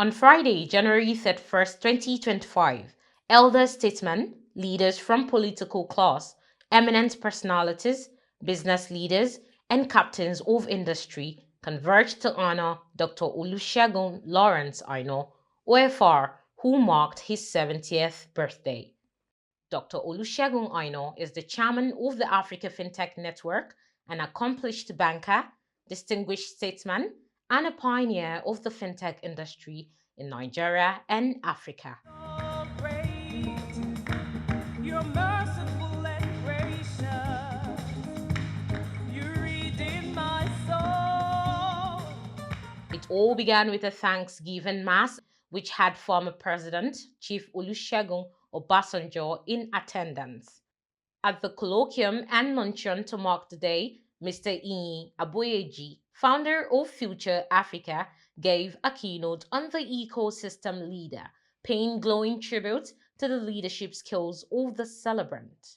On Friday, January 31st, 2025, elder statesmen, leaders from political class, eminent personalities, business leaders, and captains of industry converged to honor Dr. Olusegun Lawrence Aina, OFR, who marked his 70th birthday. Dr. Olusegun Aina is the chairman of the Africa FinTech Network, an accomplished banker, distinguished statesman, and a pioneer of the fintech industry in Nigeria and Africa. It all began with a Thanksgiving Mass, which had former President Chief Olusegun Obasanjo in attendance. At the colloquium and luncheon to mark the day, Mr. Iyinoluwa Aboyeji, founder of Future Africa, gave a keynote on the ecosystem leader, paying glowing tribute to the leadership skills of the celebrant.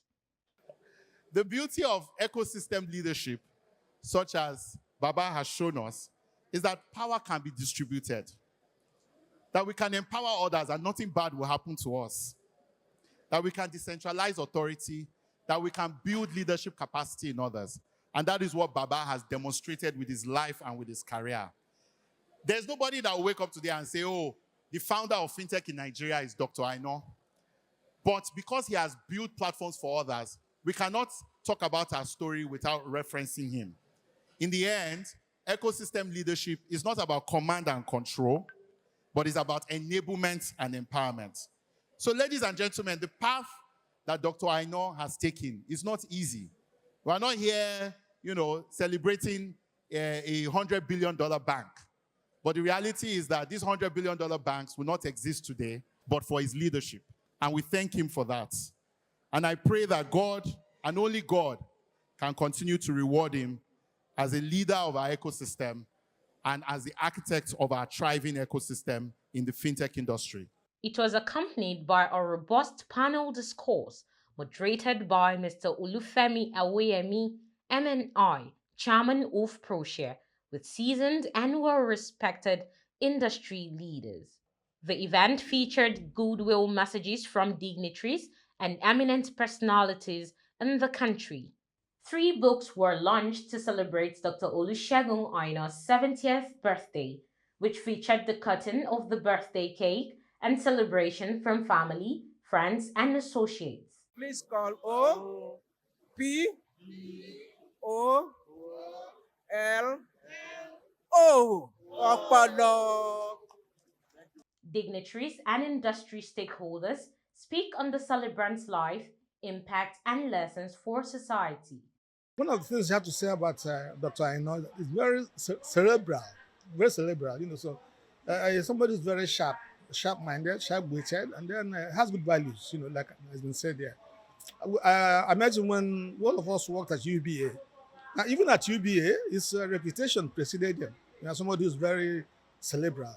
The beauty of ecosystem leadership, such as Baba has shown us, is that power can be distributed. That we can empower others and nothing bad will happen to us. That we can decentralize authority, that we can build leadership capacity in others. And that is what Baba has demonstrated with his life and with his career. There's nobody that will wake up today and say, oh, the founder of fintech in Nigeria is Dr. Aina. But because he has built platforms for others, we cannot talk about our story without referencing him. In the end, ecosystem leadership is not about command and control, but it's about enablement and empowerment. So, ladies and gentlemen, the path that Dr. Aina has taken is not easy. We are not here, celebrating a $100 billion bank. But the reality is that these $100 billion banks will not exist today, but for his leadership. And we thank him for that. And I pray that God, and only God, can continue to reward him as a leader of our ecosystem and as the architect of our thriving ecosystem in the fintech industry. It was accompanied by a robust panel discourse moderated by Mr. Olufemi Awoyemi, MNI, chairman of Proshare, with seasoned and well-respected industry leaders. The event featured goodwill messages from dignitaries and eminent personalities in the country. 3 books were launched to celebrate Dr. Olusegun Aina's 70th birthday, which featured the cutting of the birthday cake and celebration from family, friends, and associates. Please call O P O L O. Dignitaries and industry stakeholders speak on the celebrant's life, impact, and lessons for society. One of the things you have to say about Dr. Aina is very cerebral, very cerebral. Somebody who's very sharp-minded, sharp-witted, and then has good values. Like has been said there. I imagine when all of us worked at UBA. Now, even at UBA, his reputation preceded him. Somebody who's very cerebral.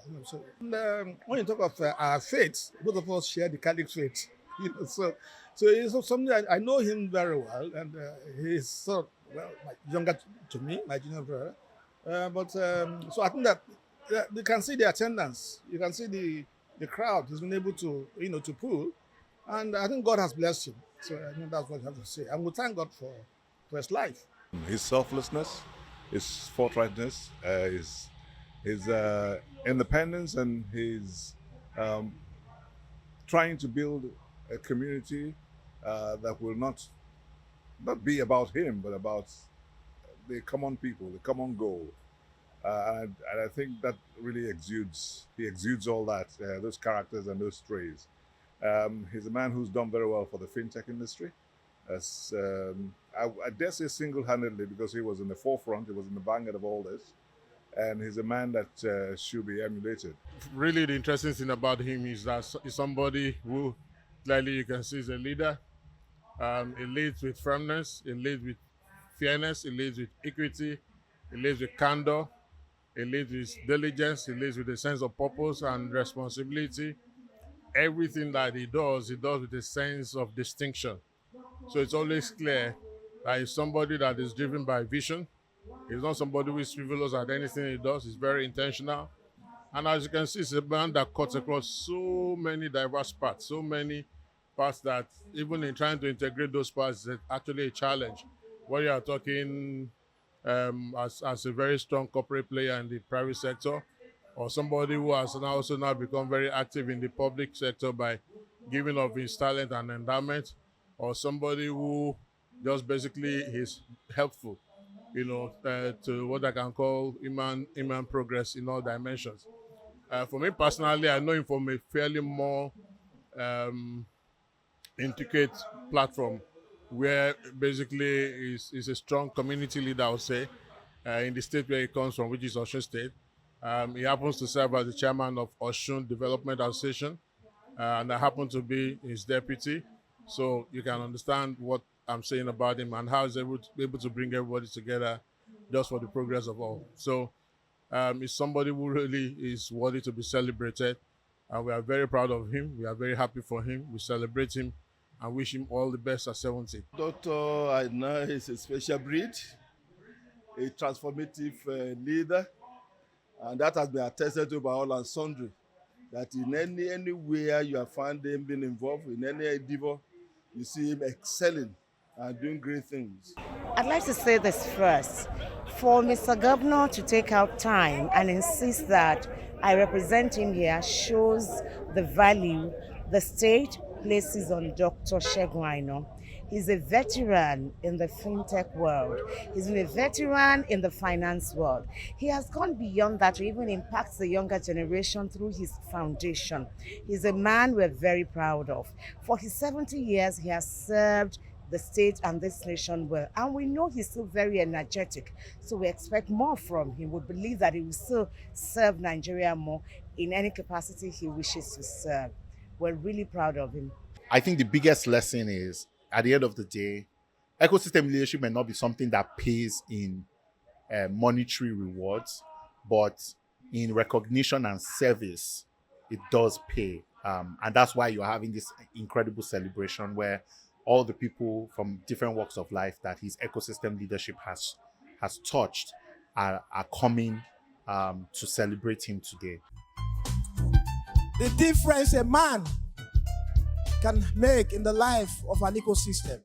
When you talk of our faith, both of us share the Catholic faith. So it's something I know him very well, and he's sort of younger to me, my junior brother. So I think that you can see the attendance, you can see the crowd he's been able to to pull, and I think God has blessed him. So I think that's what I have to say. And we thank God for his life. His selflessness, his forthrightness, his independence, and his trying to build a community that will not be about him, but about the common people, the common goal. And I think that really he exudes all that, those characters and those traits. He's a man who's done very well for the fintech industry. I dare say single-handedly, because he was in the forefront, he was in the vanguard of all this. And he's a man that should be emulated. Really, the interesting thing about him is that he's somebody who clearly you can see is a leader. He leads with firmness, he leads with fairness, he leads with equity, he leads with candor, he leads with diligence, he leads with a sense of purpose and responsibility. Everything that he does with a sense of distinction. So it's always clear that he's somebody that is driven by vision. He's not somebody who is frivolous at anything he does. He's very intentional. And as you can see, it's a man that cuts across so many diverse parts, so many parts that even in trying to integrate those parts, it's actually a challenge. Whether you are talking as a very strong corporate player in the private sector, or somebody who has now also now become very active in the public sector by giving of his talent and endowment, or somebody who just basically is helpful, to what I can call human progress in all dimensions. For me personally, I know him from a fairly more um, intricate platform where basically is a strong community leader, I would say, in the state where he comes from, which is Osun State. He happens to serve as the chairman of Osun Development Association, and I happen to be his deputy. So you can understand what I'm saying about him and how he's able to bring everybody together just for the progress of all. So is somebody who really is worthy to be celebrated. And we are very proud of him. We are very happy for him. We celebrate him and wish him all the best at 70. Dr. Aina is a special breed, a transformative leader, and that has been attested to by all and sundry. That in anywhere you have found him being involved, in any endeavor, you see him excelling and doing great things. I'd like to say this first. For Mr. Governor to take out time and insist that I represent him here shows the value the state places on Dr. Olusegun Aina. He's a veteran in the fintech world. He's been a veteran in the finance world. He has gone beyond that to even impact the younger generation through his foundation. He's a man we're very proud of. For his 70 years, he has served the state and this nation well. And we know he's still very energetic. So we expect more from him. We believe that he will still serve Nigeria more in any capacity he wishes to serve. We're really proud of him. I think the biggest lesson is, at the end of the day, ecosystem leadership may not be something that pays in monetary rewards, but in recognition and service, it does pay. And that's why you're having this incredible celebration where all the people from different walks of life that his ecosystem leadership has touched are coming to celebrate him today. The difference a man can make in the life of an ecosystem.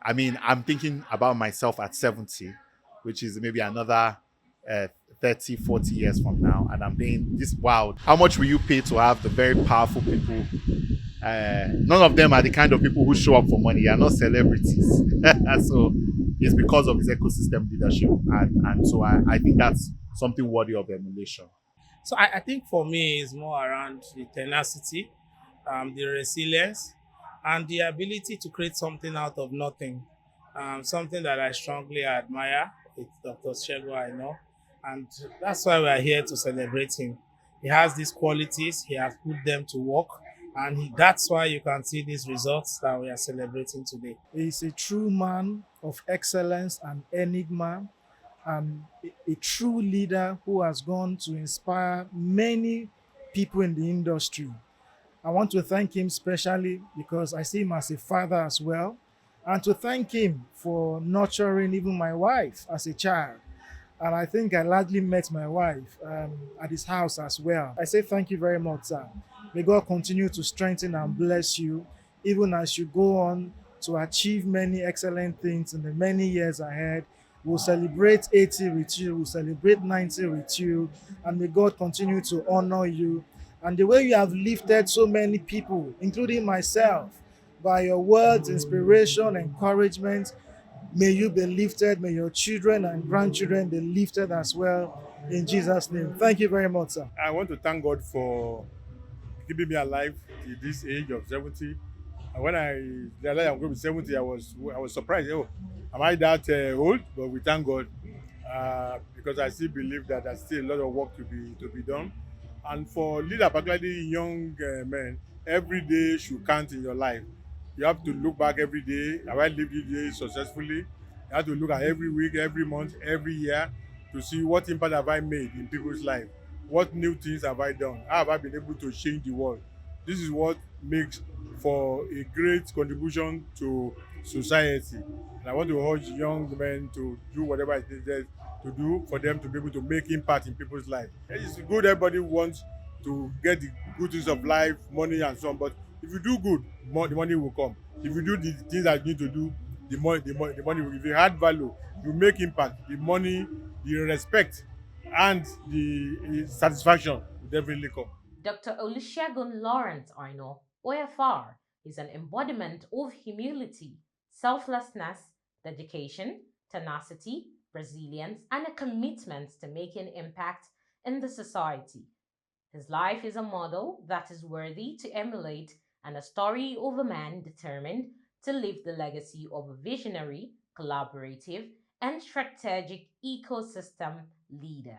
I mean, I'm thinking about myself at 70, which is maybe another 30, 40 years from now. And I'm thinking, wow, how much will you pay to have the very powerful people? None of them are the kind of people who show up for money. They are not celebrities. So it's because of his ecosystem leadership. And so I think that's something worthy of emulation. So I think for me, it's more around the tenacity, the resilience, and the ability to create something out of nothing. Something that I strongly admire with Dr. Olusegun Aina, and that's why we are here to celebrate him. He has these qualities, he has put them to work, and that's why you can see these results that we are celebrating today. He's a true man of excellence and enigma, and a true leader who has gone to inspire many people in the industry. I want to thank him specially because I see him as a father as well, and to thank him for nurturing even my wife as a child. And I think I largely met my wife at his house as well. I say thank you very much, sir. May God continue to strengthen and bless you, even as you go on to achieve many excellent things in the many years ahead. We'll celebrate 80 with you, we'll celebrate 90 with you, and may God continue to honor you. And the way you have lifted so many people, including myself, by your words, inspiration, encouragement, may you be lifted, may your children and grandchildren be lifted as well, in Jesus' name. Thank you very much, sir. I want to thank God for keeping me alive at this age of 70. And when I realized I'm going to be 70, I was surprised. Oh, am I that old? But we thank God because I still believe that there's still a lot of work to be done. And for leaders, particularly young men, every day should count in your life. You have to look back every day. Have I lived this day successfully? You have to look at every week, every month, every year to see what impact have I made in people's life. What new things have I done? How have I been able to change the world? This is what makes for a great contribution to society. And I want to urge young men to do whatever it is to do for them to be able to make impact in people's life. It's good everybody wants to get the good things of life, money and so on, but if you do good, the money will come. If you do the things that you need to do, the money will, if you add value, you make impact, the money, the respect, and the satisfaction will definitely come. Dr. Olusegun Lawrence Aina, OFR, is an embodiment of humility, selflessness, dedication, tenacity, resilience, and a commitment to making impact in the society. His life is a model that is worthy to emulate and a story of a man determined to leave the legacy of a visionary, collaborative, and strategic ecosystem leader.